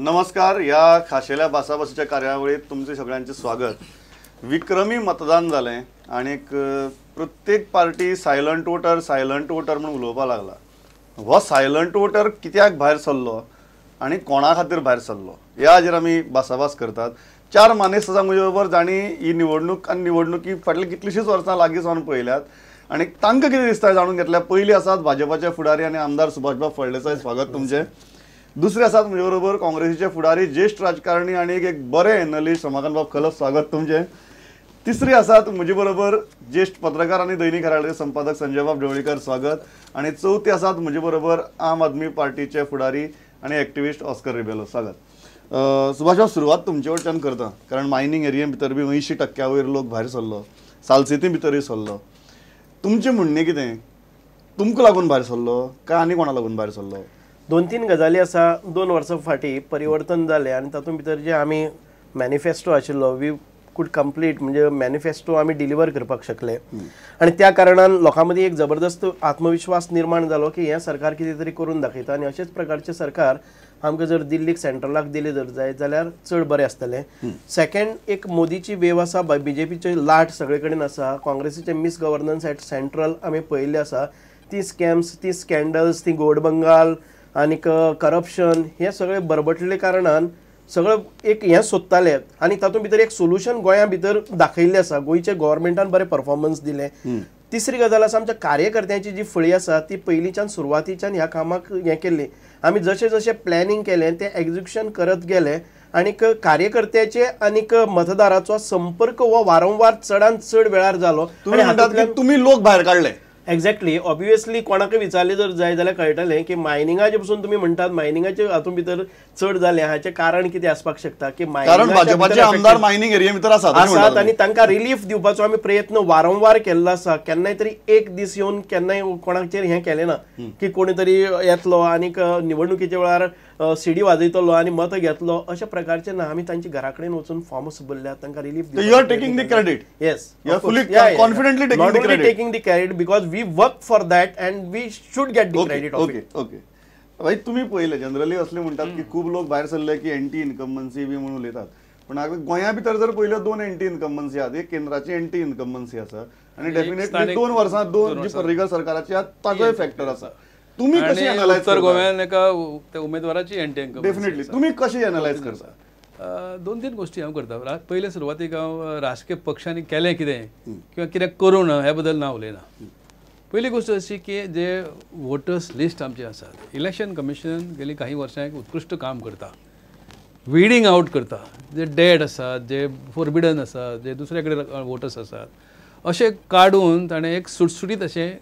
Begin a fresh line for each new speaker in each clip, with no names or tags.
नमस्कार. या खाशेल्या भासाभासीच्या कार्यावळीत तुमचे सगळ्यांचे स्वागत. विक्रमी मतदान जालें आणि प्रत्येक पार्टी सायलंट वोटर म्हणून उलोवपाक लागला. हो सायलंट वोटर कित्याक भायर सरलो आणि कोणा खातीर भायर सरलो ह्या हाजेर आमी भासाभास करतात. चार मानेस्त आसा म्हजे बरोबर जाणी ही निवडणूक आनी निवडणुकी फाटली कितलींशींच वर्सां लागीं सावन पळयल्यात आणि तांकां कितें दिसता जाणून घेतल्या. पयलीं आसात भाजपाचे फुडारी आनी आमदार सुभाषबाब फळदेसाय. स्वागत तुमचें. दुसरे आसात म्हजे बरोबर काँग्रेसीचे फुडारी ज्येष्ठ राजकारणी आणि एक बरे एनालिस्ट रमाकांतबाब खलप. स्वागत तुमचें. तिसरी आसात म्हजे बरोबर ज्येष्ठ पत्रकार आणि दैनिक हेराल्डचे संपादक संजयबाब ढवळीकर. स्वागत. आणि चौथी आसात म्हजे बरोबर आम आदमी पार्टीचे फुडारी आणि एक्टिविस्ट ऑस्कर रिबेलो. स्वागत. सुभाषबाब, सुरवात तुमचे कडच्यान करता, कारण मायनिंग एरिये भितर बी 80% वयर लोक भायर सरलो, सालसेती भितरय सरलो. तुमचें म्हणणें कितें? तुमकां लागून भायर सरलो काय आनी कोणा लागून भायर सरलो?
दोन तीन गजाली आसा. 2 वर्सां फाटीं परिवर्तन जालें आणि तातूंत भितर जे आमी मॅनिफेस्टो आशिल्लो वी कूड कंप्लीट, म्हणजे मॅनिफेस्टो आमी डिलिव्हर करपाक शकले आणि त्या कारणान लोकां मदीं एक जबरदस्त आत्मविश्वास निर्माण जालो की हें सरकार कितें तरी करून दाखयता आणि अशेच प्रकारचें सरकार आमकां जर दिल्लीक सेंट्रलाक दिलें जर जायत जाल्यार चड बरें आसतलें. सेकंड, एक मोदीची वेव आसा, बीजेपीचे लाट सगळे कडेन आसा, काँग्रेसीचे मिस गव्हर्नन्स एट सेंट्रल आमी पळयल्ले आसा. ती स्कॅम्स, ती स्कॅन्डल्स, ती गोड बंगाल आणि करप्शन हे सगळे बरबटले कारणान सगळं एक हें सोदताले आणि तातूंत भितर एक सोल्युशन गोंया भितर दाखयल्लें आसा. गोंयच्या गव्हर्मेंटान बरें परफॉर्मन्स दिलें. तिसरी गजाल आसा, आमच्या कार्यकर्त्यांची जी फळी आसा ती पयलींच्यान सुरवातीच्यान ह्या कामाक हें केल्ली. आमी जशें जशें प्लॅनिंग केलें तें एग्जिक्यूशन करत गेले आणि कार्यकर्त्याचे आणि मतदाराचो संपर्क हो वारंवार चडांत चड वेळार जालो.
तुम्ही लोक भायर काढले.
एक्झॅक्टली. ऑब्वियसली कोणाकय विचारले जर जाय जाल्यार कळटलें की मायनिंगाचे पसून तुमी म्हणटात मायनिंगाचे हातूंत भितर चड जालें. हाचें कारण कितें आसपाक शकता की
भाजपाचे आमदार मायनिंग एरिया भितर
आसात आणि तांकां रिलीफ दिवपाचो आमी प्रयत्न वारंवार केल्लो आसा. केन्नाय तरी एक दीस येवन केन्नाय कोणाचेर हें केलें ना की कोणी तरी येतलो आणि निवडणुकीच्या वेळार सीडी वाजयतलो आणि मत घेतलो, अशा प्रकारचे ना. आमी तांची घरा कडेन वचून फॉर्म्स भरल्यात, तांकां रिलीफ दिवपाक.
You are taking the credit.
Yes,
you are fully confidently
taking the credit because we work for that and we should get the credit.
Okay okay. भाई तुम्ही पळयलें जनरली असले म्हणटात की खूब लोक भायर सरले की एंटी इन्कम्बन्सी बी म्हणून उलयतात. पण गोंया भितर जर पळयलो 2 एंटी इन्कम्बन्सी आहात. एक केंद्राची एंटी इन्कम्बन्सी आसा आणि डेफिनेटली 2 वर्सां जी पर्रीकर सरकाराची आहा ताजोय फॅक्टर आसा. तुम्ही कशी एनालायज
उत्तर गोव्यान एका उमेदवाराची एंटी इन्कम्बन्सी
डेफिनेटली तुम्ही कशी एनालायज करता?
2-3 गोष्टी हांव करता. पयले सुरवातीक हांव राजकीय पक्षांनी केलें कितें किंवा कितें करूं ना ह्या बद्दल ना उलयना. पहिली गोष्ट अशी की जे वोटर्स लिस्ट आमचे आसात, इलेक्शन कमिशन गेली काही वर्सां एक उत्कृश्ट काम करता. विडींग आउट करता. जे डेड आसात, जे फोरबिडन आसात, जे दुसरे कडेन वोटर्स आसात, अशें काडून ताणें एक सुटसुटीत अशें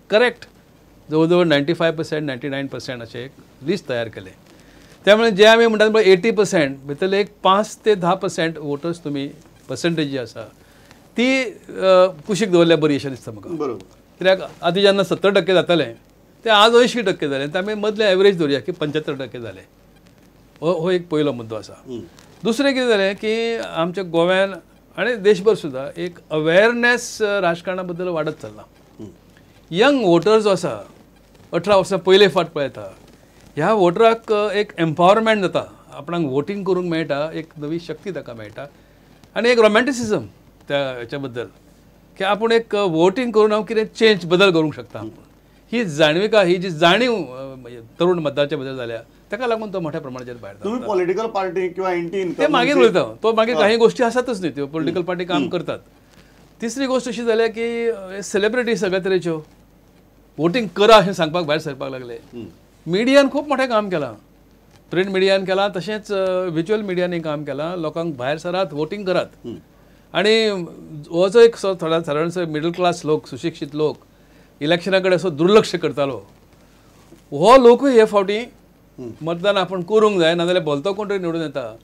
करेक्ट जवळ जवळ 95% 99% अशें एक लिस्ट तयार केलें. त्यामुळे जे आमी म्हणटात 80% भितरले एक 5 ते 10% वोटर्स तुमी पर्संटेज जी आसा ती कुशीक दवरल्यार बरी अशें दिसता म्हाका.
बरोबर.
कित्याक आदी जेन्ना 70% जातालें तें आज 80% जालें. आमी मदलें एवरेज धरया की 75% जालें. हो एक पयलो मुद्दो आसा. दुसरें कितें जालें की आमच्या गोव्यान आनी देशभर सुद्दां एक अवेरनेस राजकारणा बद्दल वाडत चल्ला. यंग वोटर जो आसा 18 वर्सां पयले फावट पळयता, ह्या वोटराक एक एम्पावरमेंट जाता. आपणाक वोटींग करूंक मेळटा, एक नवी शक्ती ताका मेळटा आनी एक रोमॅन्टिसिजम त्या हेच्या बद्दल की आपूण एक वोटींग करून हांव कितें चेंज बदल करूंक शकता. ही जाणविका, ही जी जाणीव तरुण मतदाराच्या बद्दल जाल्या ताका लागून तो मोठ्या प्रमाणाचेर भायर
तुम्ही पॉलिटिकल पार्टी किंवा एंटी
ते मागीर उलयता. तो मागीर काही गोष्टी आसातच न्ही, त्यो पॉलिटिकल पार्टी काम करतात. तिसरी गोष्ट अशी जाल्या की सेलिब्रिटी सगळ्या तरेच्यो वोटींग करा अशें सांगपाक भायर सरपाक लागले. मिडियान खूब मोठें काम केलां. प्रिंट मिडियान केलां, तशेंच व्हिज्युअल मिडियानी काम केलां. लोकांक भायर सरात, वोटींग करात. आणि हो जो एक थोडा सादारणसो मिडल क्लास लोक, सुशिक्षीत लोक इलेक्शना कडेन असो दुर्लक्ष करतालो, हो लोकूय हे फावटी मतदान आपण करूंक जाय, नाजाल्यार भलतो कोण तरी निवडून येता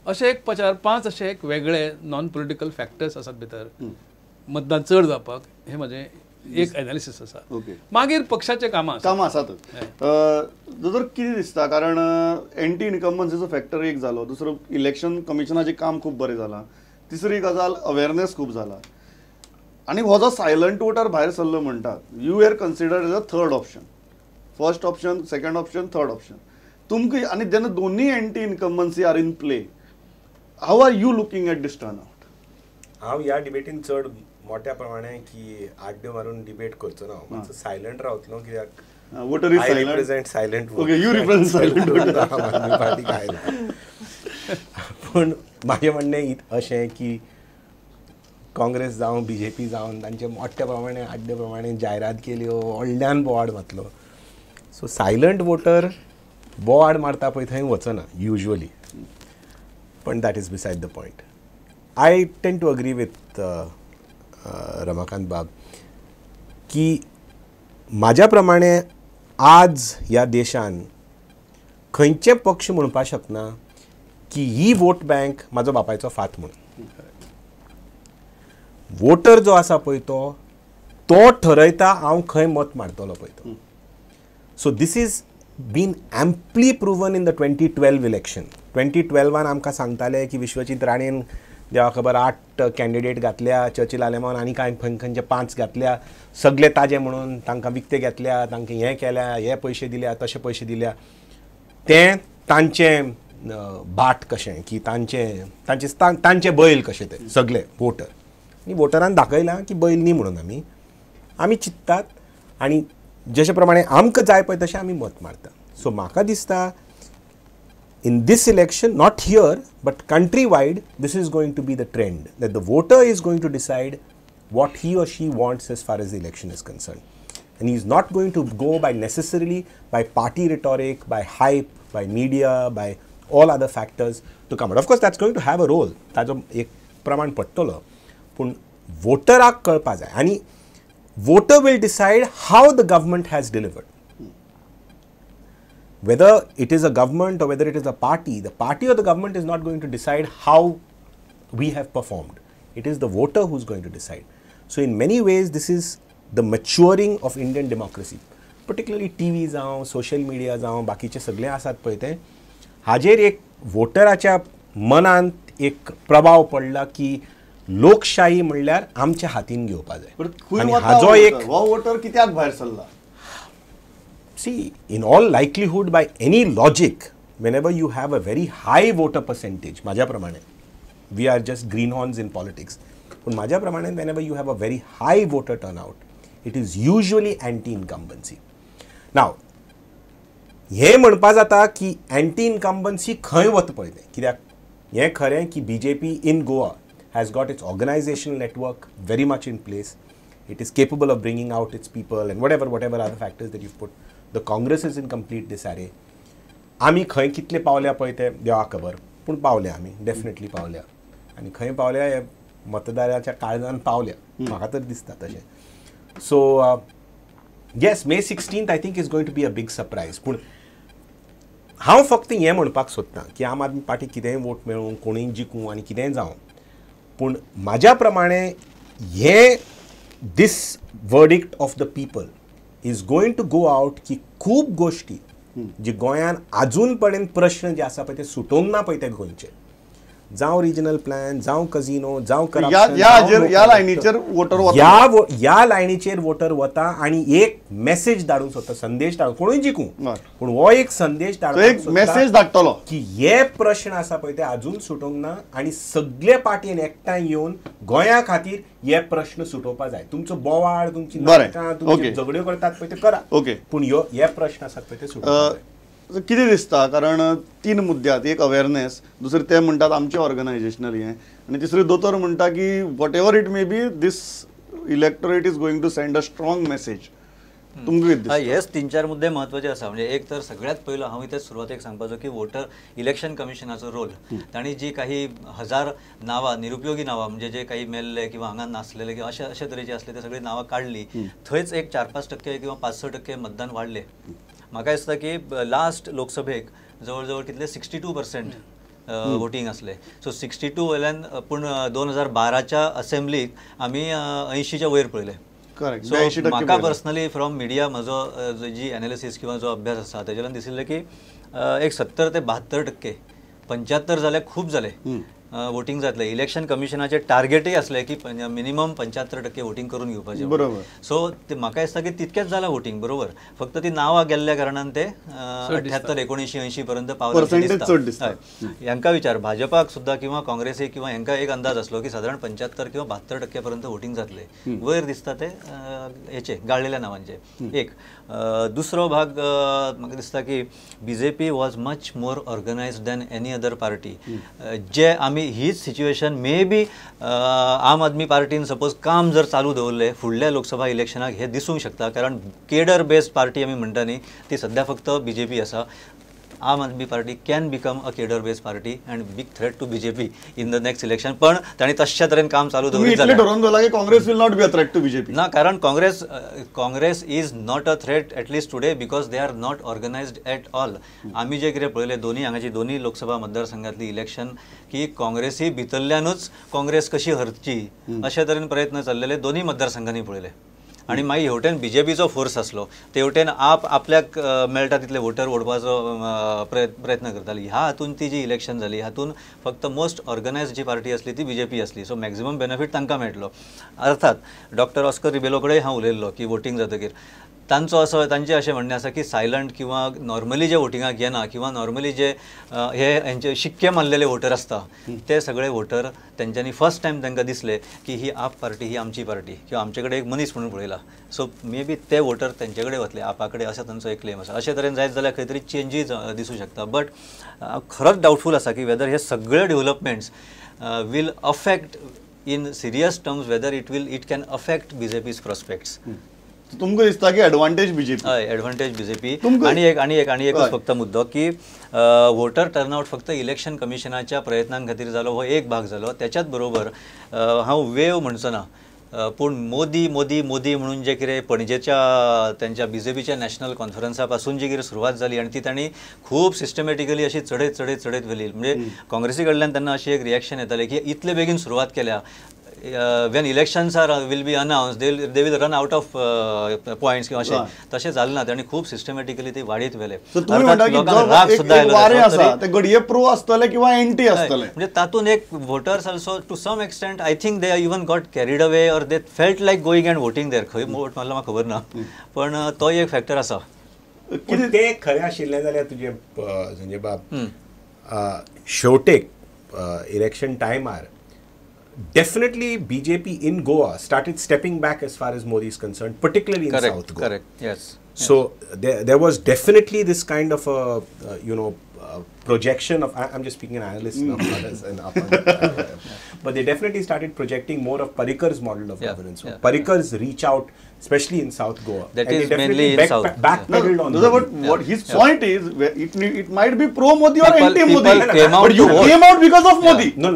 अशें एक 4-5 अशे एक वेगळे नॉन पॉलिटिकल फॅक्टर्स आसात भितर मतदान चड जावपाक. हे म्हजें एक एनालिसीस आसा. मागीर पक्षाचे कामां
आसात. जर कितें दिसता, कारण एंटी इन्कम्बन्सीचो फॅक्टर एक जालो, दुसरो इलेक्शन कमिशनाचें काम खूब बरें जालां, तिसरी गजाल अवेरनेस खूब जाला आणि हो जो सायलंट वोटर भायर सरलो म्हणटात, you are considered as a third option. First option, second option, third option. तुमकां आणि जेन्ना दोन्ही anti incumbency are in play, how are you looking at this turn out?
हांव ह्या डिबेटीन चड मोठ्या प्रमाणे की आड्ड्यो मारून डिबेट करचो ना, मातसो सायलंट रावतलो, कित्याक
voter is
I represent silent vote.
Okay, you represent silent voter.
आमी पार्टी काय ना. पूण म्हाजें म्हणणें अशें की काँग्रेस जावं BJP जावन तांचे मोठ्या प्रमाणे आड्डे प्रमाणे जायरात केल्यो, व्हडल्यान बोवाड मारतलो. सो सायलंट वोटर बोवाड मारता पळय थंय वचना युजली, पण that is beside the point. I tend to agree with Ramakant Bab की म्हाज्या प्रमाणे आज ह्या देशान खंयचे पक्ष म्हणपाक शकना की ही वोट बँक म्हाजो बापायचो फात म्हणून. वोटर जो आसा पळय तो ठरयता हांव खंय मत मारतलो पळय तो. So this is been amply proven in the 2012 election. 2012 आमकां सांगताले की विश्वजीत राणेन देवा खबर 8 कॅन्डिडेट घातल्या, चर्चिल आलेमान आनी कांय खंयचे 5 घातल्या, सगळे ताजे म्हणून तांकां विकते घेतल्या, तांकां हें केल्या, हे पयशे दिल्या, तशे पयशे दिल्या. तें तांचें बाट कशें की तांचे बैल कशे ते सगळे वोटर. आनी वोटरान दाखयलां की बैल न्ही म्हणून आमी चिंततात आनी जशे प्रमाणे आमकां जाय पळय तशें आमी मत मारता. सो म्हाका दिसता in this election, not here, but countrywide, this is going to be the trend, that the voter is going to decide what he or she wants as far as the election is concerned. And he is not going to go by necessarily by party rhetoric, by hype, by media, by all other factors to come out. Of course, that's going to have a role. ताजो एक प्रमाण पडटलो. पूण वोटराक कळपा जाय आनी voter will decide how the government has delivered. Whether it is a government or whether it is a party or the government is not going to decide how we have performed. It is the voter who's going to decide. So in many ways, this is the maturing of Indian democracy. Particularly TV जावं, social media जावं, बाकीचे सगळे आसात पळय ते, हाजेर एक वोटराच्या मनांत एक प्रभाव पडला की लोकशाही म्हणल्यार आमच्या हातीन घेवपा जाय. आनी हाजो एक
वोटर कित्याक भायर सरला?
See, in all likelihood, by any logic, whenever you have a very high voter percentage, माझ्या प्रमाणे, we are just greenhorns in politics, पण माझ्या प्रमाणे, whenever you have a very high voter turnout, it is usually anti-incumbency. Now, हे म्हणपा जाता की anti-incumbency खंय वत पळय तें, कित्याक हें खरें की BJP in Goa has got its organizational network very much in place. It is capable of bringing out its people and whatever other factors that you've put. The Congress is in complete disarray. आमी खंय कितले पावल्या पळय ते देवा खबर, पूण पावल्या आमी, डेफिनेटली पावल्या. आनी खंय पावल्या हे मतदाराच्या काळजान पावल्या, म्हाका तर दिसता तशें. So yes, May 16th I think is going to be a big surprise. पूण हांव फक्त हें म्हणपाक सोदतां की आम आदमी पार्टी कितेंय वोट मेळूं, कोणीय जिखूं आनी कितेंय जावं, पूण म्हाज्या प्रमाणे हें this verdict of the people is going to go out की खूब गोष्टी जी गोंयान अजून पर्यंत प्रश्न जे आसा पळय ते सुटोवंक ना पळय ते गोंयचे, जावं रिजनल प्लॅन, जावं कझिनो, जावं करप्शन,
या लायनीचेर वोटर
ह्या लायनीचेर वोटर वता आनी एक मेसेज धाडूंक सोदता, संदेश धाडूंक, कोणूय जिखूं, पूण हो एक संदेश
धाडूंक मेसेज धाडटलो
की हे प्रश्न आसा पळय ते अजून सुटोवंक ना आनी सगळे पार्टीन एकठांय येवन गोंया खातीर हे प्रश्न सुटोवपा जाय. तुमचो बोवाळ, तुमची नाटकां, तुमची झगड्यो करतात पळय ते करा, पूण हे प्रश्न आसात पळय ते सुटोवपा जाय.
कितें दिसता? कारण 3 मुद्द्यात, एक अवेअरनेस, दुसरे ते म्हणटात आमचे ऑर्गनायझेशनल हें, आनी तिसरे दोतोर म्हणटा की whatever it may be this electorate is going to send a strong message. तुमकां
येस, 3-4 मुद्दे महत्वाचे आसा. म्हणजे एक तर सगळ्यात पहिलं हांव इथे सुरवातेक सांगपाचो की वोटर इलेक्शन कमिशनाचो रोल. तांणी जी काही 1000 नावां, निरुपयोगी नावां, म्हणजे जे काही मेल्ले किंवा हांगा नासलेले किंवा अशा तरेचे असले ते सगळी नावां काढली, थंयच एक 4-5% किंवा 5-6% मतदान वाडले. म्हाका दिसता की लास्ट लोकसभेक जवळ कितले 62% वोटिंग असले. सो 62 वयल्यान, पूण 2012च्या असेंब्लीक आमी 80च्या वयर पळयले. सो म्हाका पर्सनली फ्रॉम मिडिया म्हजो जी एनालिसीस किंवा जो अभ्यास आसा तेजेल्यान दिसिल्लें की एक 70 ते 72%, 75 जाले खूब जाले वोटिंग जातलें. इलेक्शन कमिशनाचे टार्गेटय असलें की मिनिमम 75% वोटिंग करून घेवपाचें.
बरोबर.
सो म्हाका दिसता की तितकेंच जालां वोटिंग. बरोबर, फक्त ती नांवां गेल्ल्या कारणान ते 78-1980 पर्यंत पावता. हांकां विचार, भाजपाक सुद्दां किंवा काँग्रेसीक किंवा हांकां एक अंदाज आसलो की साधारण 75 किंवा 72% पर्यंत वोटिंग जातलें. वयर दिसता ते हेचे गाळलेल्या नांवांचे. एक दुसरो भाग म्हाका दिसता की BJP was much more organised than any other party. जे आमी हीच सिच्युएशन मे बी आम आदमी पार्टीन सपोज काम जर चालू दवरले फुडल्या लोकसभा इलेक्शनाक हे दिसूंक शकता. कारण केडर बेस्ड पार्टी आमी म्हणटा न्ही ती सध्या फक्त BJP आसा. Aam Aadmi Party can become a cadre based party and big threat to BJP in the next election. पण तांणी तशा तरेन काम चालू दवरलें.
ठरवून दवरला की Congress will not be a threat to BJP.
ना, कारण Congress is not a threat at least today because they are not organised at all. आमी जे कितें पळयलें दोन्ही हांगाची दोन्ही लोकसभा मतदारसंघातली इलेक्शन की काँग्रेसी भितरल्यानूच काँग्रेस कशी हरची अशा तरेन प्रयत्न चाललेले दोन्ही मतदारसंघांनी पळयले. आणि मागीर हेवटेन BJPचो फोर्स आसलो, तेवटेन आपल्याक मेळटा तितले वोटर ओडपाचो प्रयत्न करताली. ह्या हातून ती जी इलेक्शन जाली हातून फक्त मोस्ट ऑर्गनायज्ड जी पार्टी असली ती BJP असली. सो मॅक्झिमम बेनिफीट तांकां मेळटलो. अर्थात डॉक्टर ऑस्कर रिबेलो कडेन हांव उलयल्लो की वोटिंग जातकीर तांचे अशें म्हणणें आसा की सायलंट किंवा नॉर्मली जे वोटिंगाक येना किंवा नॉर्मली जे हेंचे शिक्के मारलेले वोटर आसता ते सगळे वोटर तेंच्यांनी फर्स्ट टायम तांकां दिसले की ही आप पार्टी ही आमची पार्टी किंवा आमचे कडेन एक मनीस म्हणून पळयला. सो मे बी ते वोटर तेंचे कडेन वतले आपा कडेन अशें तांचो एक क्लेम आसा. अशें तरेन जायत जाल्यार खंय तरी चेंजीस दिसूं शकता. बट खरोच डावटफूल आसा की वेदर हे सगळे developments will affect in serious terms whether it can affect BJP's prospects.
तुमकां दिसता की एडवांटेज BJP?
हय, एडवांटेज BJP. आणि एकच फक्त मुद्दो की वोटर टर्नआउट फक्त इलेक्शन कमिशनाच्या प्रयत्नां खातीर जालो हो एक भाग जालो. त्याच्याच बरोबर हांव वेव म्हणचो ना पूण मोदी मोदी मोदी म्हणून जे कितें पणजेच्या त्यांच्या BJPच्या नॅशनल कॉन्फरन्सा पासून जी कितें सुरवात जाली आनी ती तांणी खूब सिस्टमॅटिकली अशी चडत व्हेली. म्हणजे काँग्रेसी कडल्यान तेन्ना अशी एक रिएक्शन येताली की इतले बेगीन सुरवात केल्या. when elections will be announced they will run out of points किंवा अशें तशें जालें ना. तांणी खूब सिस्टमॅटिकली ती वाडीत व्हेले. राग सुद्दां आयलो
ते घडये प्रो आसतले किंवा एंटी आसतले.
म्हणजे तातूंत एक voters also to some extent I think they even got carried away or they felt like going and voting there. खंय वोट मारला म्हाका खबर ना पण तो एक फॅक्टर आसा.
ते खरें आशिल्लें जाल्यार तुजें संजय बाब शेवटेक इलेक्शन टायमार definitely BJP in Goa started stepping back as far as Modi is concerned, particularly in South Goa.
Correct, yes.
So there was definitely this kind of a projection of, I'm just speaking an analyst, not others, but they definitely started projecting more of Parikar's model of governance. So Parikar's reach out, especially in South Goa.
That is mainly in South.
Backpedaled on
what his point is, it might be pro-Modi or anti-Modi, but you
vote.
Came out because of Modi.
No.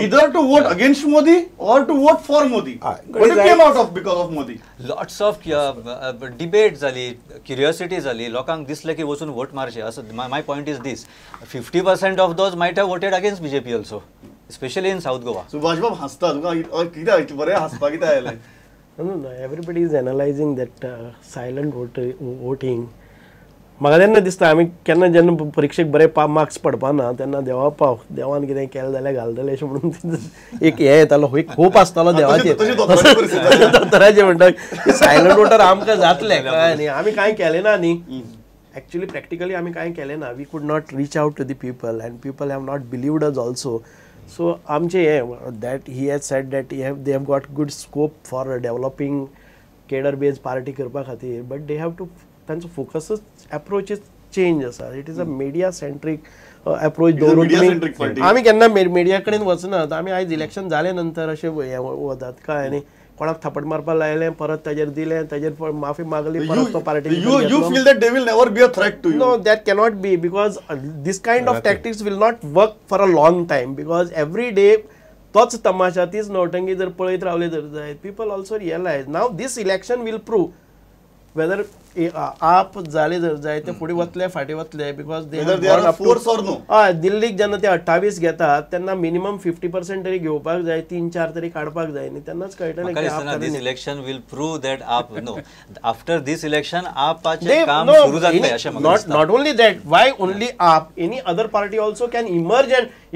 Either to vote against Modi or to vote for Modi. But you came out of because of Modi.
Lots of debate जाली, curiosity जाली, लोकांक दिसले की वचून vote मारचे. My point is this, 50% of those might have voted against BJP also, especially in South Goa.
Subhash बाब हसता तुका कितें बरें हसपा कितें आयलें?
No, everybody is analyzing that silent voting. म्हाका तेन्ना दिसता आमी केन्ना जेन्ना परीक्षेक बरे मार्क्स पडपा ना तेन्ना देवान कितें केलें जाल्यार घालतलें अशें म्हणून एक हे येतालो एक होप आसतालो देवाचेर. दोतोराचें म्हणटा की सायलंट वोटर आमकां जातलें काय न्ही, आमी कांय केलें ना न्ही. Actually, practically, आमी कांय केलें ना. We could not reach out to the people and people have not believed us also. So, आमचे that he has said that they have got good scope for developing cadre-based party करपा खातीर, but they have to तांचो focus approach is change आसा. It is a media-centric approach दवरून तुमी आमी केन्ना media कडेन वचनात. आमी आयज इलेक्शन जाले नंतर अशें वतात काय न्ही, कोणाक थापड मारपाक लायलें परत ताजेर दिलें ताजेर माफी मागली परत तो party.
You feel that they will never be a threat to you?
No, that cannot be because this kind of tactics will not work for a long time because every day तोच तमाशा तीच नौटंकी जर पळयत रावले जर जायत people also realize now this election will prove whether आप जाले जर जाय ते फुडें वतले फाटी वतले बिकॉज दिल्लीक जेन्ना ते 28 घेतात तेन्ना मिनिमम 50% तरी घेवपाक जाय, 3-4 तरी काडपाक जाय न्ही. तेन्नाच कळटलें की
दिस इलेक्शन विल प्रूव दॅट आप नो आफ्टर दिस इलेक्शन आपाचे काम सुरू जातले अशें म्हाका दिसता.
Not only that, why only आप, any other party also can emerge and if